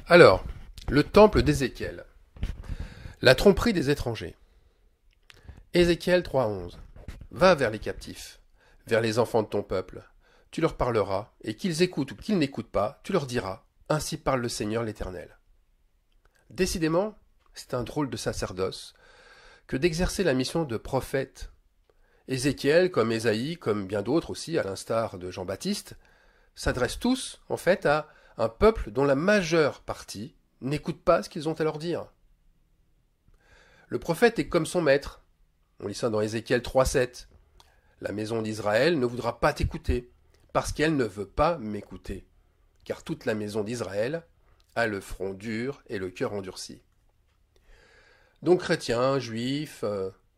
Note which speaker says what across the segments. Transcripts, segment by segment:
Speaker 1: Alors, le temple d'Ézéchiel. La tromperie des étrangers. Ézéchiel 3:11. Va vers les captifs, vers les enfants de ton peuple. Tu leur parleras, et qu'ils écoutent ou qu'ils n'écoutent pas, tu leur diras, ainsi parle le Seigneur l'Éternel. Décidément, c'est un drôle de sacerdoce que d'exercer la mission de prophète. Ézéchiel, comme Ésaïe, comme bien d'autres aussi, à l'instar de Jean-Baptiste, s'adressent tous, en fait, à un peuple dont la majeure partie n'écoute pas ce qu'ils ont à leur dire. Le prophète est comme son maître. On lit ça dans Ézéchiel 3:7. La maison d'Israël ne voudra pas t'écouter, parce qu'elle ne veut pas m'écouter, car toute la maison d'Israël a le front dur et le cœur endurci. Donc chrétiens, juifs,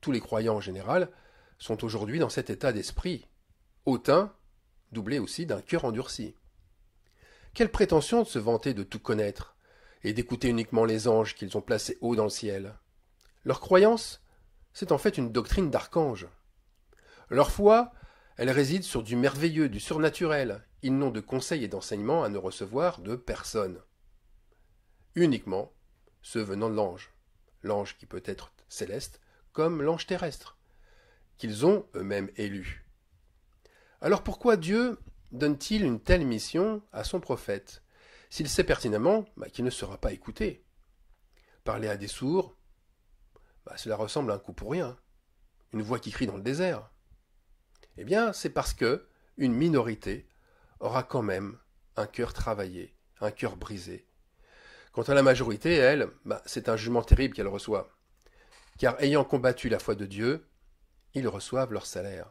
Speaker 1: tous les croyants en général, sont aujourd'hui dans cet état d'esprit, hautain, doublé aussi d'un cœur endurci. Quelle prétention de se vanter de tout connaître, et d'écouter uniquement les anges qu'ils ont placés haut dans le ciel. Leur croyance, c'est en fait une doctrine d'archange. Leur foi, elle réside sur du merveilleux, du surnaturel. Ils n'ont de conseils et d'enseignements à ne recevoir de personne. Uniquement ceux venant de l'ange. L'ange qui peut être céleste comme l'ange terrestre, qu'ils ont eux-mêmes élus. Alors pourquoi Dieu donne-t-il une telle mission à son prophète, s'il sait pertinemment qu'il ne sera pas écouté? Parler à des sourds, cela ressemble à un coup pour rien, une voix qui crie dans le désert. Eh bien, c'est parce que une minorité aura quand même un cœur travaillé, un cœur brisé. Quant à la majorité, elle, c'est un jugement terrible qu'elle reçoit. Car ayant combattu la foi de Dieu, ils reçoivent leur salaire.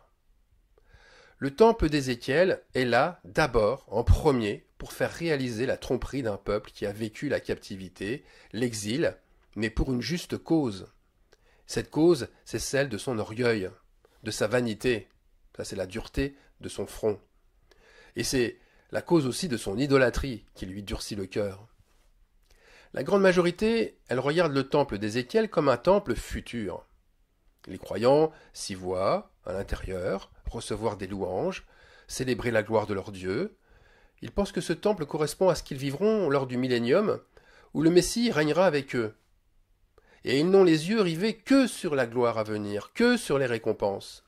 Speaker 1: Le temple d'Ézéchiel est là, d'abord, en premier, pour faire réaliser la tromperie d'un peuple qui a vécu la captivité, l'exil, mais pour une juste cause. Cette cause, c'est celle de son orgueil, de sa vanité. Ça, c'est la dureté de son front. Et c'est la cause aussi de son idolâtrie qui lui durcit le cœur. La grande majorité, elle regarde le temple d'Ézéchiel comme un temple futur. Les croyants s'y voient, à l'intérieur, recevoir des louanges, célébrer la gloire de leur Dieu. Ils pensent que ce temple correspond à ce qu'ils vivront lors du millénium, où le Messie régnera avec eux. Et ils n'ont les yeux rivés que sur la gloire à venir, que sur les récompenses.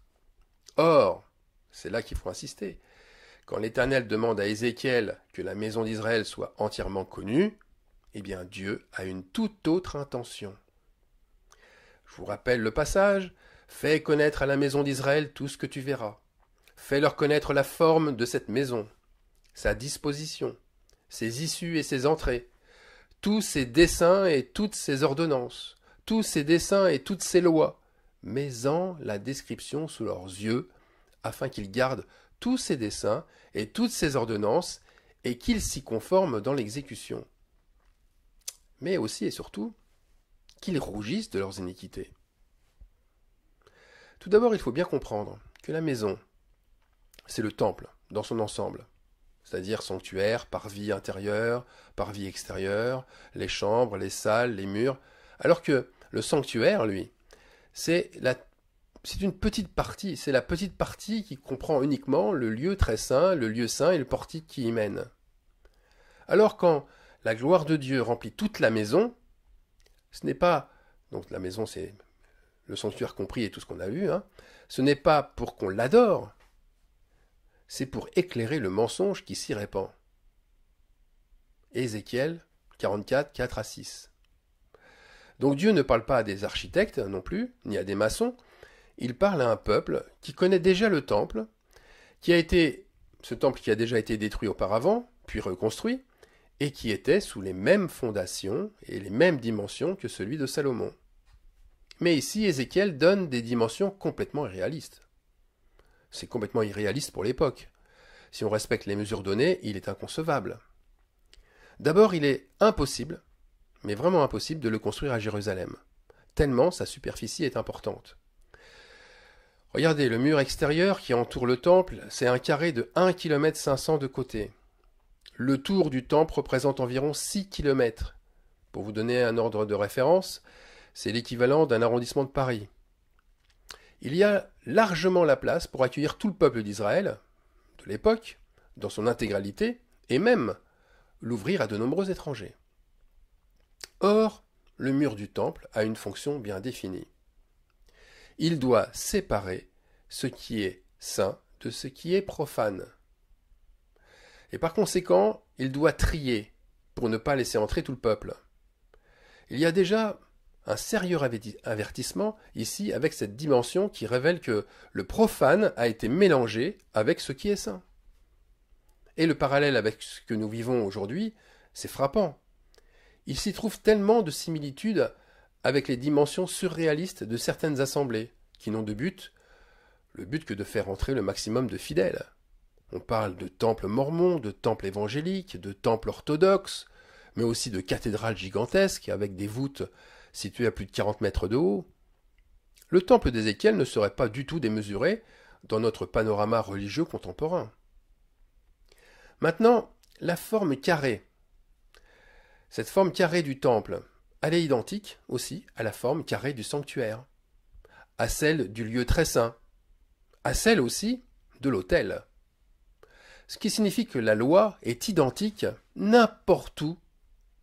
Speaker 1: Or, c'est là qu'il faut insister, quand l'Éternel demande à Ézéchiel que la maison d'Israël soit entièrement connue, eh bien Dieu a une toute autre intention. Je vous rappelle le passage. Fais connaître à la maison d'Israël tout ce que tu verras. Fais-leur connaître la forme de cette maison, sa disposition, ses issues et ses entrées, tous ses desseins et toutes ses ordonnances, tous ses desseins et toutes ses lois. Mets-en la description sous leurs yeux, afin qu'ils gardent tous ses desseins et toutes ses ordonnances, et qu'ils s'y conforment dans l'exécution. Mais aussi et surtout, qu'ils rougissent de leurs iniquités. Tout d'abord, il faut bien comprendre que la maison, c'est le temple dans son ensemble, c'est-à-dire sanctuaire, parvis intérieur, parvis extérieur, les chambres, les salles, les murs, alors que le sanctuaire, lui, c'est une petite partie, c'est la petite partie qui comprend uniquement le lieu très saint, le lieu saint et le portique qui y mène. Alors quand la gloire de Dieu remplit toute la maison, ce n'est pas, donc la maison c'est le sanctuaire compris et tout ce qu'on a vu, ce n'est pas pour qu'on l'adore, c'est pour éclairer le mensonge qui s'y répand. Ézéchiel 44, 4-6. Donc Dieu ne parle pas à des architectes non plus, ni à des maçons, il parle à un peuple qui connaît déjà le temple, ce temple qui a déjà été détruit auparavant, puis reconstruit, et qui était sous les mêmes fondations et les mêmes dimensions que celui de Salomon. Mais ici, Ézéchiel donne des dimensions complètement irréalistes. C'est complètement irréaliste pour l'époque. Si on respecte les mesures données, il est inconcevable. D'abord, il est impossible, mais vraiment impossible, de le construire à Jérusalem, tellement sa superficie est importante. Regardez, le mur extérieur qui entoure le temple, c'est un carré de 1,5 km de côté. Le tour du temple représente environ 6 km. Pour vous donner un ordre de référence, c'est l'équivalent d'un arrondissement de Paris. Il y a largement la place pour accueillir tout le peuple d'Israël, de l'époque, dans son intégralité, et même l'ouvrir à de nombreux étrangers. Or, le mur du temple a une fonction bien définie. Il doit séparer ce qui est saint de ce qui est profane. Et par conséquent, il doit trier pour ne pas laisser entrer tout le peuple. Il y a déjà un sérieux avertissement ici avec cette dimension qui révèle que le profane a été mélangé avec ce qui est saint. Et le parallèle avec ce que nous vivons aujourd'hui, c'est frappant. Il s'y trouve tellement de similitudes avec les dimensions surréalistes de certaines assemblées, qui n'ont de but, le but que de faire entrer le maximum de fidèles. On parle de temples mormons, de temples évangéliques, de temples orthodoxes, mais aussi de cathédrales gigantesques avec des voûtes situées à plus de 40 mètres de haut. Le temple d'Ézéchiel ne serait pas du tout démesuré dans notre panorama religieux contemporain. Maintenant, la forme carrée. Cette forme carrée du temple, elle est identique aussi à la forme carrée du sanctuaire, à celle du lieu très saint, à celle aussi de l'autel. Ce qui signifie que la loi est identique n'importe où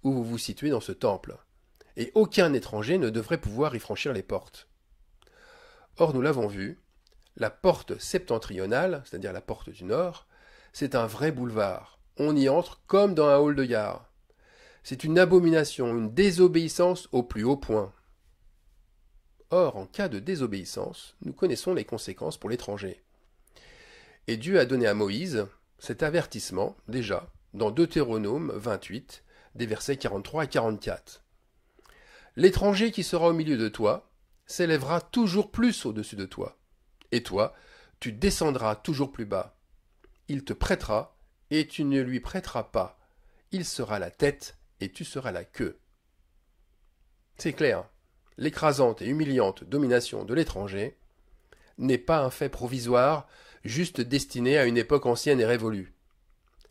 Speaker 1: vous vous situez dans ce temple, et aucun étranger ne devrait pouvoir y franchir les portes. Or, nous l'avons vu, la porte septentrionale, c'est-à-dire la porte du nord, c'est un vrai boulevard. On y entre comme dans un hall de gare. C'est une abomination, une désobéissance au plus haut point. Or, en cas de désobéissance, nous connaissons les conséquences pour l'étranger. Et Dieu a donné à Moïse cet avertissement, déjà, dans Deutéronome 28, des versets 43 à 44. L'étranger qui sera au milieu de toi s'élèvera toujours plus au-dessus de toi, et toi, tu descendras toujours plus bas. Il te prêtera, et tu ne lui prêteras pas. Il sera la tête, et tu seras la queue. C'est clair, l'écrasante et humiliante domination de l'étranger n'est pas un fait provisoire, juste destiné à une époque ancienne et révolue.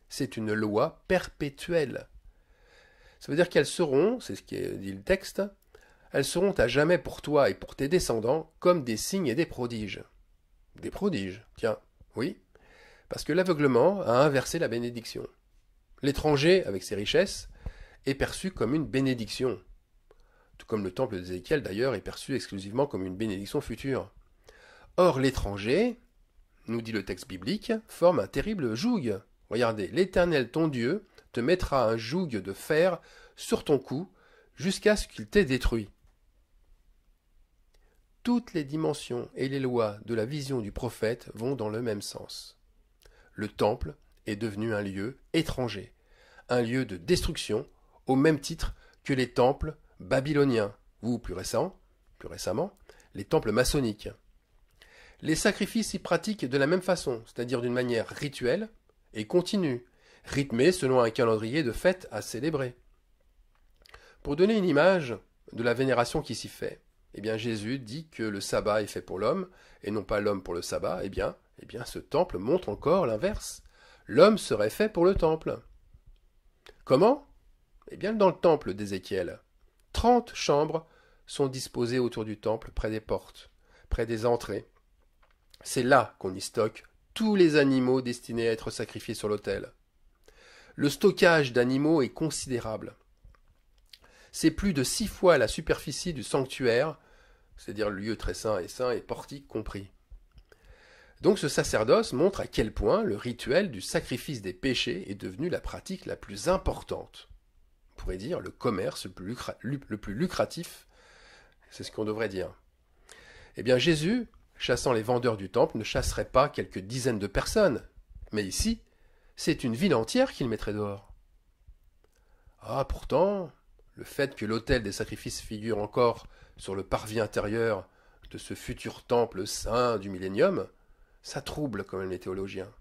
Speaker 1: C'est une loi perpétuelle. Ça veut dire qu'elles seront, c'est ce qui dit le texte, elles seront à jamais pour toi et pour tes descendants comme des signes et des prodiges. Des prodiges, tiens, oui, parce que l'aveuglement a inversé la bénédiction. L'étranger, avec ses richesses, est perçu comme une bénédiction. Tout comme le temple d'Ézéchiel d'ailleurs est perçu exclusivement comme une bénédiction future. Or l'étranger, nous dit le texte biblique, forme un terrible joug. Regardez, l'Éternel ton Dieu te mettra un joug de fer sur ton cou jusqu'à ce qu'il t'ait détruit. Toutes les dimensions et les lois de la vision du prophète vont dans le même sens. Le temple est devenu un lieu étranger, un lieu de destruction, au même titre que les temples babyloniens, ou plus récemment, les temples maçonniques. Les sacrifices y pratiquent de la même façon, c'est-à-dire d'une manière rituelle et continue, rythmée selon un calendrier de fêtes à célébrer. Pour donner une image de la vénération qui s'y fait, eh bien Jésus dit que le sabbat est fait pour l'homme, et non pas l'homme pour le sabbat, eh bien ce temple montre encore l'inverse. L'homme serait fait pour le temple. Comment ? Eh bien dans le temple d'Ézéchiel, 30 chambres sont disposées autour du temple, près des portes, près des entrées. C'est là qu'on y stocke tous les animaux destinés à être sacrifiés sur l'autel. Le stockage d'animaux est considérable. C'est plus de 6 fois la superficie du sanctuaire, c'est-à-dire le lieu très saint et portique compris. Donc ce sacerdoce montre à quel point le rituel du sacrifice des péchés est devenu la pratique la plus importante. On pourrait dire le commerce le plus lucratif, c'est ce qu'on devrait dire. Eh bien Jésus, chassant les vendeurs du temple, ne chasserait pas quelques dizaines de personnes, mais ici, c'est une ville entière qu'il mettrait dehors. Ah, pourtant, le fait que l'autel des sacrifices figure encore sur le parvis intérieur de ce futur temple saint du millénium, ça trouble quand même les théologiens.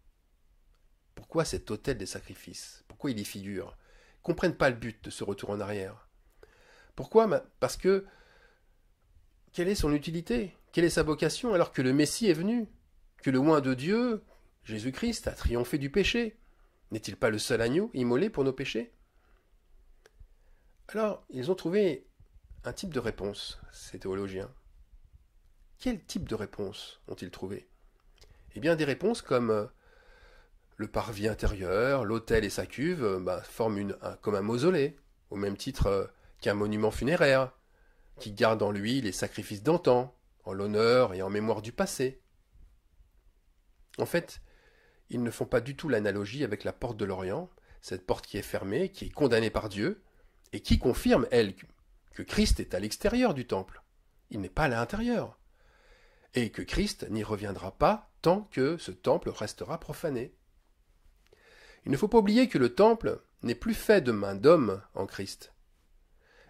Speaker 1: Pourquoi cet autel des sacrifices ? Pourquoi il y figure ? Ils ne comprennent pas le but de ce retour en arrière. Pourquoi ? Parce que, quelle est son utilité ? Quelle est sa vocation alors que le Messie est venu ? Que le oint de Dieu, Jésus-Christ, a triomphé du péché ? N'est-il pas le seul agneau immolé pour nos péchés ? Alors, ils ont trouvé un type de réponse, ces théologiens. Quel type de réponse ont-ils trouvé ? Eh bien, des réponses comme le parvis intérieur, l'autel et sa cuve forment comme un mausolée, au même titre qu'un monument funéraire, qui garde en lui les sacrifices d'antan, en l'honneur et en mémoire du passé. En fait, ils ne font pas du tout l'analogie avec la porte de l'Orient, cette porte qui est fermée, qui est condamnée par Dieu, et qui confirme, elle, que Christ est à l'extérieur du temple. Il n'est pas à l'intérieur. Et que Christ n'y reviendra pas tant que ce temple restera profané. Il ne faut pas oublier que le temple n'est plus fait de main d'homme en Christ,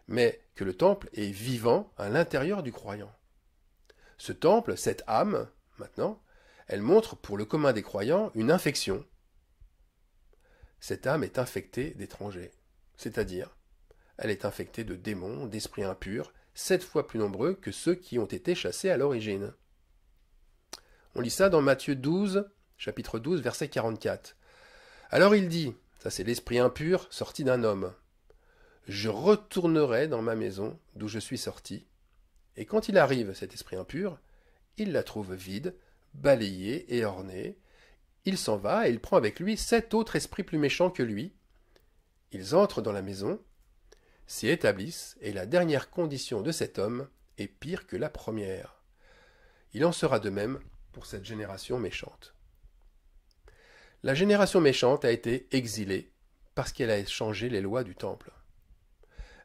Speaker 1: mais que le temple est vivant à l'intérieur du croyant. Ce temple, cette âme, maintenant, elle montre pour le commun des croyants une infection. Cette âme est infectée d'étrangers, c'est-à-dire, elle est infectée de démons, d'esprits impurs, 7 fois plus nombreux que ceux qui ont été chassés à l'origine. On lit ça dans Matthieu 12, chapitre 12, verset 44. Alors il dit, ça c'est l'esprit impur sorti d'un homme, « Je retournerai dans ma maison d'où je suis sorti. » Et quand il arrive, cet esprit impur, il la trouve vide, balayée et ornée. Il s'en va et il prend avec lui 7 autres esprits plus méchants que lui. Ils entrent dans la maison, s'y établissent, et la dernière condition de cet homme est pire que la première. Il en sera de même pour cette génération méchante. La génération méchante a été exilée parce qu'elle a changé les lois du temple.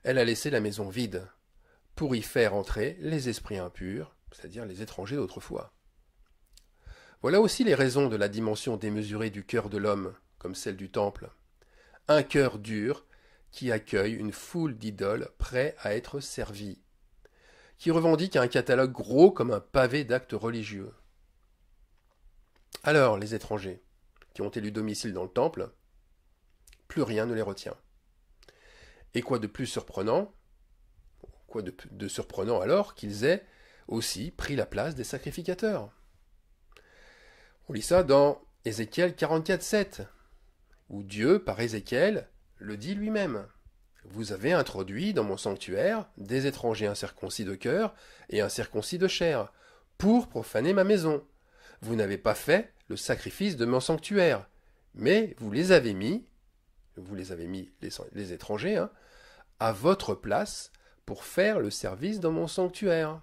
Speaker 1: Elle a laissé la maison vide pour y faire entrer les esprits impurs, c'est-à-dire les étrangers d'autrefois. Voilà aussi les raisons de la dimension démesurée du cœur de l'homme, comme celle du temple. Un cœur dur qui accueille une foule d'idoles prêts à être servis, qui revendique un catalogue gros comme un pavé d'actes religieux. Alors, les étrangers, qui ont élu domicile dans le temple, plus rien ne les retient. Et quoi de plus surprenant, de surprenant alors qu'ils aient aussi pris la place des sacrificateurs. On lit ça dans Ézéchiel 44, 7, où Dieu, par Ézéchiel, le dit lui-même. « Vous avez introduit dans mon sanctuaire des étrangers incirconcis de cœur et incirconcis de chair, pour profaner ma maison. Vous n'avez pas fait le sacrifice de mon sanctuaire, mais vous les avez mis les étrangers, à votre place pour faire le service dans mon sanctuaire. »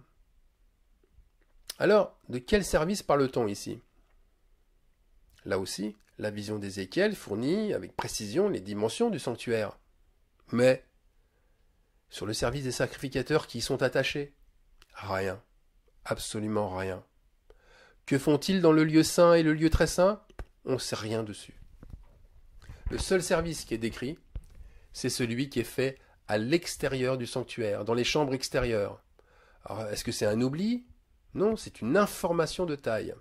Speaker 1: Alors, de quel service parle-t-on ici? Là aussi, la vision d'Ézéchiel fournit avec précision les dimensions du sanctuaire. Mais, sur le service des sacrificateurs qui y sont attachés, rien, absolument rien. Que font-ils dans le lieu saint et le lieu très saint? On ne sait rien dessus. Le seul service qui est décrit, c'est celui qui est fait à l'extérieur du sanctuaire, dans les chambres extérieures. Alors, est-ce que c'est un oubli? Non, c'est une information de taille.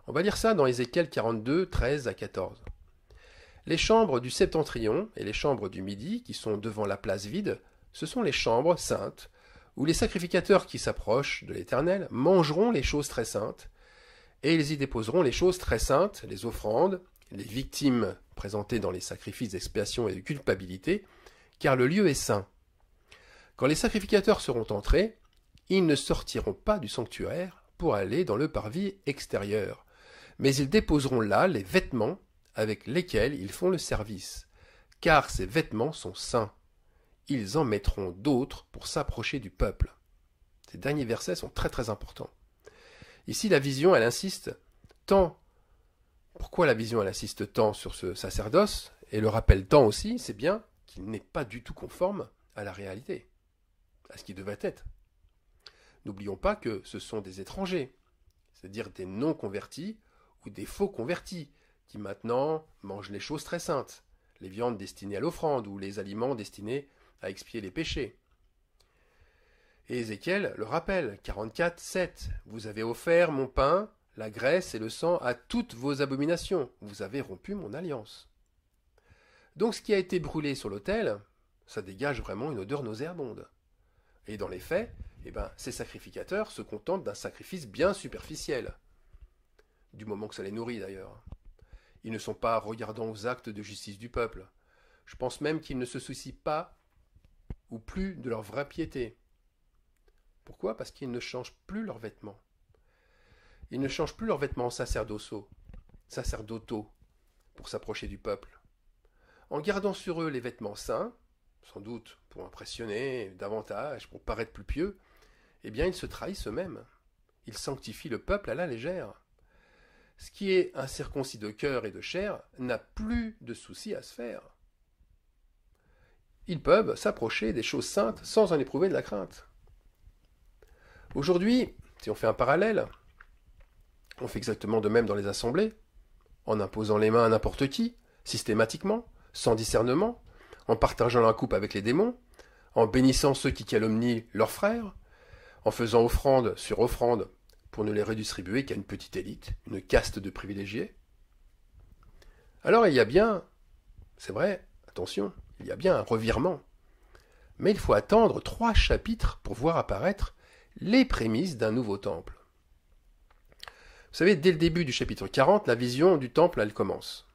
Speaker 1: On va lire ça dans Ézéchiel 42, 13 à 14. Les chambres du septentrion et les chambres du midi, qui sont devant la place vide, ce sont les chambres saintes, où les sacrificateurs qui s'approchent de l'Éternel mangeront les choses très saintes, et ils y déposeront les choses très saintes, les offrandes, les victimes présentées dans les sacrifices d'expiation et de culpabilité, car le lieu est saint. Quand les sacrificateurs seront entrés, ils ne sortiront pas du sanctuaire pour aller dans le parvis extérieur, mais ils déposeront là les vêtements avec lesquels ils font le service, car ces vêtements sont saints. Ils en mettront d'autres pour s'approcher du peuple. Ces derniers versets sont très très importants. Ici, la vision, elle insiste tant. Pourquoi la vision, elle insiste tant sur ce sacerdoce, et le rappelle tant aussi, c'est bien qu'il n'est pas du tout conforme à la réalité, à ce qui devait être. N'oublions pas que ce sont des étrangers, c'est-à-dire des non-convertis ou des faux convertis, qui maintenant mangent les choses très saintes, les viandes destinées à l'offrande ou les aliments destinés à expier les péchés. Et Ézéchiel le rappelle, 44, 7, « Vous avez offert mon pain, la graisse et le sang à toutes vos abominations. Vous avez rompu mon alliance. » Donc ce qui a été brûlé sur l'autel, ça dégage vraiment une odeur nauséabonde. Et dans les faits, ces sacrificateurs se contentent d'un sacrifice bien superficiel, du moment que ça les nourrit d'ailleurs. Ils ne sont pas regardants aux actes de justice du peuple. Je pense même qu'ils ne se soucient pas ou plus de leur vraie piété. Pourquoi? Parce qu'ils ne changent plus leurs vêtements. Ils ne changent plus leurs vêtements sacerdotaux pour s'approcher du peuple. En gardant sur eux les vêtements saints, sans doute pour impressionner davantage, pour paraître plus pieux, eh bien ils se trahissent eux-mêmes. Ils sanctifient le peuple à la légère. Ce qui est incirconcis de cœur et de chair n'a plus de souci à se faire. Ils peuvent s'approcher des choses saintes sans en éprouver de la crainte. Aujourd'hui, si on fait un parallèle, on fait exactement de même dans les assemblées, en imposant les mains à n'importe qui, systématiquement, sans discernement, en partageant la coupe avec les démons, en bénissant ceux qui calomnient leurs frères, en faisant offrande sur offrande pour ne les redistribuer qu'à une petite élite, une caste de privilégiés. Alors il y a bien, c'est vrai, attention, il y a bien un revirement. Mais il faut attendre 3 chapitres pour voir apparaître les prémices d'un nouveau temple. Vous savez, dès le début du chapitre 40, la vision du temple, elle commence.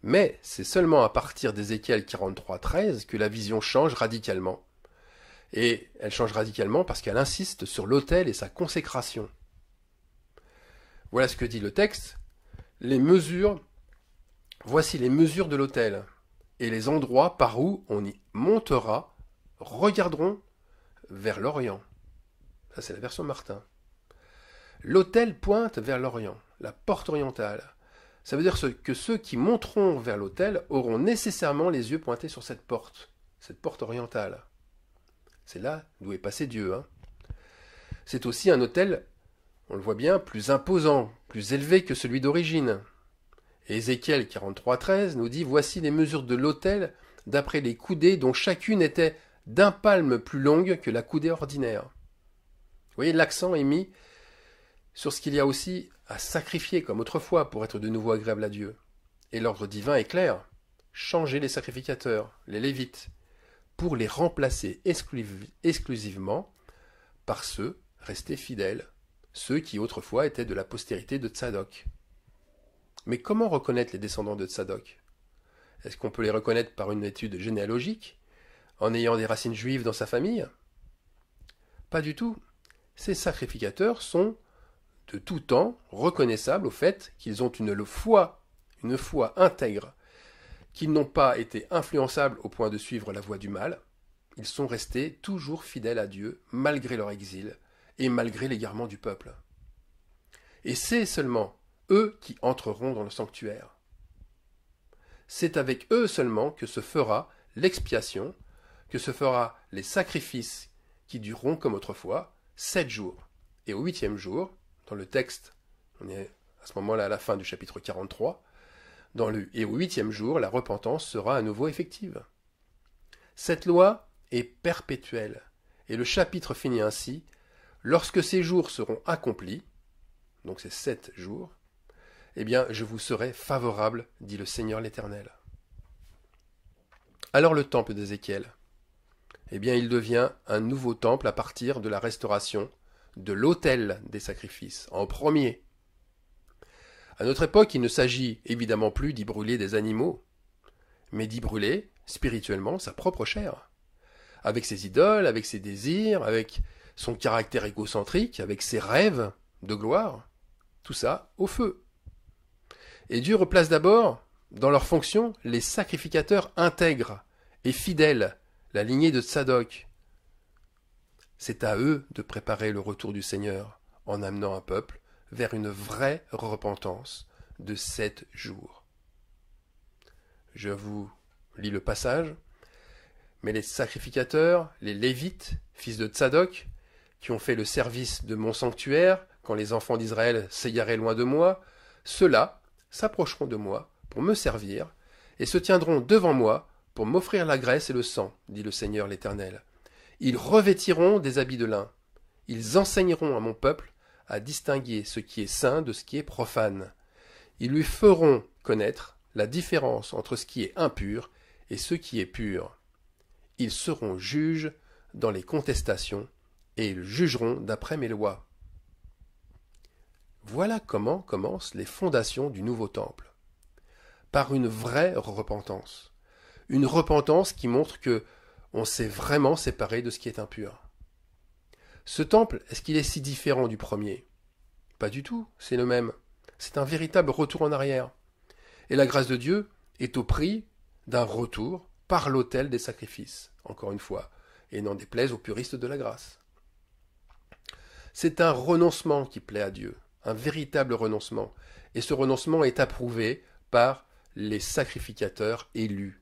Speaker 1: Mais c'est seulement à partir d'Ézéchiel 43-13 que la vision change radicalement. Et elle change radicalement parce qu'elle insiste sur l'autel et sa consécration. Voilà ce que dit le texte. Voici les mesures de l'autel, et les endroits par où on y montera regarderont vers l'Orient. Ça, c'est la version Martin. L'autel pointe vers l'Orient, la porte orientale. Ça veut dire que ceux qui monteront vers l'autel auront nécessairement les yeux pointés sur cette porte orientale. C'est là d'où est passé Dieu. C'est aussi un autel, on le voit bien, plus imposant, plus élevé que celui d'origine. Et Ézéchiel 43-13 nous dit « Voici les mesures de l'autel d'après les coudées dont chacune était d'un palme plus longue que la coudée ordinaire. » Vous voyez, l'accent est mis sur ce qu'il y a aussi à sacrifier comme autrefois pour être de nouveau agréable à Dieu. Et l'ordre divin est clair. Changer les sacrificateurs, les Lévites, pour les remplacer exclusivement par ceux restés fidèles, ceux qui autrefois étaient de la postérité de Tsadok. Mais comment reconnaître les descendants de Tsadok? Est-ce qu'on peut les reconnaître par une étude généalogique, en ayant des racines juives dans sa famille? Pas du tout. Ces sacrificateurs sont de tout temps reconnaissables au fait qu'ils ont une foi intègre, qu'ils n'ont pas été influençables au point de suivre la voie du mal. Ils sont restés toujours fidèles à Dieu, malgré leur exil et malgré l'égarement du peuple. Et c'est seulement eux qui entreront dans le sanctuaire. C'est avec eux seulement que se fera l'expiation, que se fera les sacrifices qui dureront comme autrefois 7 jours. Et au 8e jour, dans le texte, on est à ce moment-là à la fin du chapitre 43, et au 8e jour, la repentance sera à nouveau effective. Cette loi est perpétuelle, et le chapitre finit ainsi, lorsque ces jours seront accomplis, donc c'est 7 jours, eh bien je vous serai favorable, dit le Seigneur l'Éternel. Alors le temple d'Ézéchiel, eh bien il devient un nouveau temple à partir de la restauration de l'autel des sacrifices, en premier. À notre époque, il ne s'agit évidemment plus d'y brûler des animaux, mais d'y brûler, spirituellement, sa propre chair, avec ses idoles, avec ses désirs, avec son caractère égocentrique, avec ses rêves de gloire, tout ça au feu. Et Dieu replace d'abord, dans leur fonction, les sacrificateurs intègres et fidèles, la lignée de Tsadok. C'est à eux de préparer le retour du Seigneur, en amenant un peuple vers une vraie repentance de 7 jours. Je vous lis le passage. Mais les sacrificateurs, les Lévites, fils de Tsadok, qui ont fait le service de mon sanctuaire, quand les enfants d'Israël s'égaraient loin de moi, ceux-là s'approcheront de moi pour me servir, et se tiendront devant moi pour m'offrir la graisse et le sang, dit le Seigneur l'Éternel. Ils revêtiront des habits de lin. Ils enseigneront à mon peuple à distinguer ce qui est saint de ce qui est profane. Ils lui feront connaître la différence entre ce qui est impur et ce qui est pur. Ils seront juges dans les contestations et ils jugeront d'après mes lois. Voilà comment commencent les fondations du nouveau temple. Par une vraie repentance. Une repentance qui montre que on s'est vraiment séparé de ce qui est impur. Ce temple, est-ce qu'il est si différent du premier? Pas du tout, c'est le même. C'est un véritable retour en arrière. Et la grâce de Dieu est au prix d'un retour par l'autel des sacrifices, encore une fois, et n'en déplaise aux puristes de la grâce. C'est un renoncement qui plaît à Dieu, un véritable renoncement, et ce renoncement est approuvé par les sacrificateurs élus.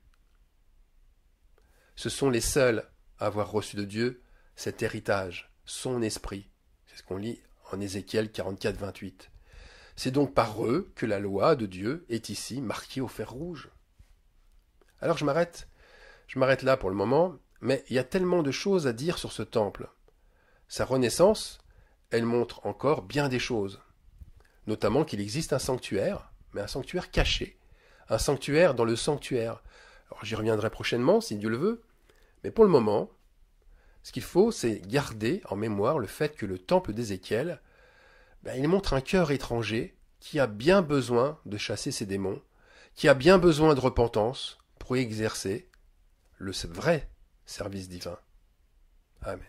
Speaker 1: Ce sont les seuls à avoir reçu de Dieu cet héritage, son esprit. C'est ce qu'on lit en Ézéchiel 44, 28. C'est donc par eux que la loi de Dieu est ici marquée au fer rouge. Alors je m'arrête là pour le moment, mais il y a tellement de choses à dire sur ce temple. Sa renaissance, elle montre encore bien des choses, notamment qu'il existe un sanctuaire, mais un sanctuaire caché, un sanctuaire dans le sanctuaire. Alors j'y reviendrai prochainement, si Dieu le veut, mais pour le moment, ce qu'il faut, c'est garder en mémoire le fait que le temple d'Ézéchiel, il montre un cœur étranger qui a bien besoin de chasser ses démons, qui a bien besoin de repentance pour exercer le vrai service divin. Amen.